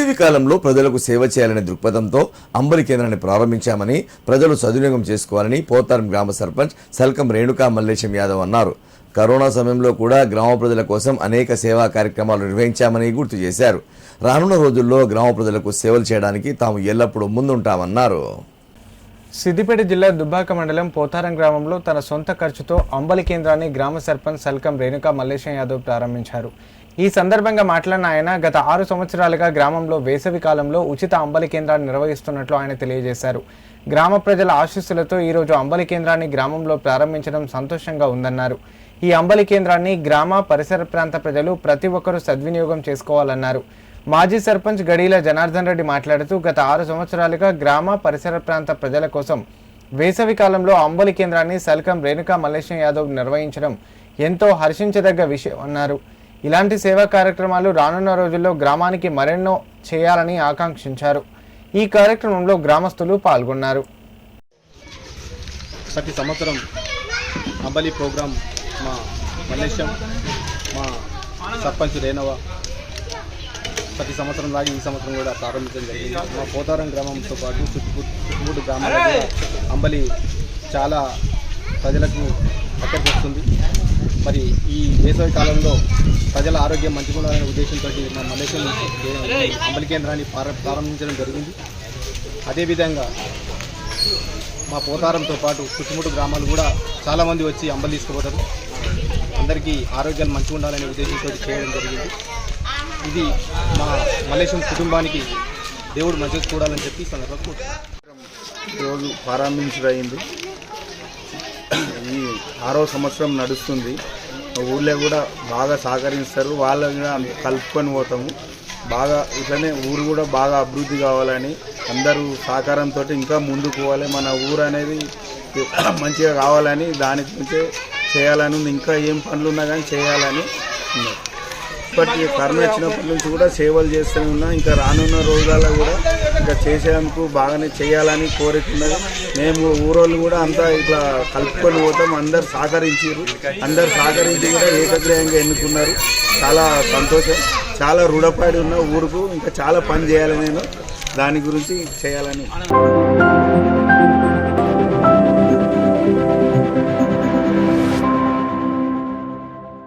వేసవి కాలంలో ప్రజలకు సేవ చేయాలనే దృక్పథంతో అంబలి కేంద్రాన్ని ప్రారంభించామని, ప్రజలు సద్వినియోగం చేసుకోవాలని పోతారం గ్రామ సర్పంచ్ సల్కం రేణుకా మల్లేశం యాదవ్ అన్నారు. కరోనా సమయంలో కూడా గ్రామ ప్రజల కోసం అనేక సేవా కార్యక్రమాలు నిర్వహించామని గుర్తు చేశారు. రానున్న రోజుల్లో గ్రామ ప్రజలకు సేవలు చేయడానికి తాము ఎల్లప్పుడూ ముందుంటామన్నారు. సిద్దిపేట జిల్లా దుబ్బాక మండలం పోతారం గ్రామంలో తన సొంత ఖర్చుతో అంబలి కేంద్రాన్ని గ్రామ సర్పంచ్ సల్కం రేణుకా మల్లేశం యాదవ్ ప్రారంభించారు. ఈ సందర్భంగా మాట్లాడిన ఆయన గత 6 సంవత్సరాలుగా గ్రామంలో వేసవి కాలంలో ఉచిత అంబలి కేంద్రాన్ని నిర్వహిస్తున్నట్లు ఆయన తెలియజేశారు. గ్రామ ప్రజల ఆశీస్సులతో ఈరోజు అంబలి కేంద్రాన్ని గ్రామంలో ప్రారంభించడం సంతోషంగా ఉందన్నారు. ఈ అంబలి కేంద్రాన్ని గ్రామ పరిసర ప్రాంత ప్రజలు ప్రతి ఒక్కరూ సద్వినియోగం చేసుకోవాలన్నారు. మాజీ సర్పంచ్ గడీల జనార్దన్ రెడ్డి మాట్లాడుతూ గత 6 సంవత్సరాలుగా గ్రామ పరిసర ప్రాంత ప్రజల కోసం వేసవి కాలంలో అంబలి కేంద్రాన్ని సల్కం రేణుకా మల్లేశం యాదవ్ నిర్వహించడం ఎంతో హర్షించదగ్గ విషయం అన్నారు. ఇలాంటి సేవా కార్యక్రమాలు రానున్న రోజుల్లో గ్రామానికి మరెన్నో చేయాలని ఆకాంక్షించారు. ఈ కార్యక్రమంలో గ్రామస్తులు పాల్గొన్నారు. ప్రతి సంవత్సరం అంబలి ప్రోగ్రాం మా మల్లేశం, మా సర్పంచ్ రేణవ ప్రతి సంవత్సరం లాగా ఈ సంవత్సరం కూడా ప్రారంభించడం జరిగింది. మా పోతారం గ్రామంతో పాటు చుట్టుముట్టు గ్రామాల్లో అంబలి చాలా ప్రజలకు ఆకర్షిస్తుంది. మరి ఈ వేసవి కాలంలో ప్రజల ఆరోగ్యం మంచిగా ఉండాలనే ఉద్దేశంతో మా మల్లేశం అంబలి కేంద్రాన్ని ప్రారంభించడం జరిగింది. అదేవిధంగా మా పోతారంతో పాటు చుట్టుముట్టు గ్రామాలు కూడా చాలామంది వచ్చి అంబలి తీసుకుపోతారు. అందరికీ ఆరోగ్యాలు మంచిగా ఉండాలనే ఉద్దేశంతో చేయడం జరిగింది. ఇది మా మల్లేశం కుటుంబానికి దేవుడు మంచిగా చూడాలని చెప్పి సందర్భంగా ఈరోజు ప్రారంభించడమైంది. ఈ 6వ సంవత్సరం నడుస్తుంది. ఊళ్ళో కూడా బాగా సహకరిస్తారు, వాళ్ళని కూడా కలుపుకొని పోతాము. బాగా ఇట్లనే ఊరు కూడా బాగా అభివృద్ధి కావాలని అందరూ సహకారంతో ఇంకా ముందుకు పోవాలి. మన ఊరు అనేది మంచిగా కావాలని దాని గురించే చేయాలని ఉంది. ఇంకా ఏం పనులు ఉన్నా కానీ చేయాలని ఉన్నారు. ఇప్పటికీ కరోనా వచ్చినప్పటి నుంచి కూడా సేవలు చేస్తూనే ఉన్నా. ఇంకా రానున్న రోజులలో కూడా ఇంకా చేసేందుకు బాగానే చేయాలని కోరుతున్నది. మేము ఊరోళ్ళు కూడా అంతా ఇట్లా కలుపుకొని పోతాం. అందరు సహకరించారు, అందరు సహకరించి కూడా ఏకగ్రీయంగా ఎన్నుకున్నారు. చాలా సంతోషం. చాలా రుణపడి ఉన్న ఊరుకు ఇంకా చాలా పని చేయాలి. నేను దాని గురించి చేయాలని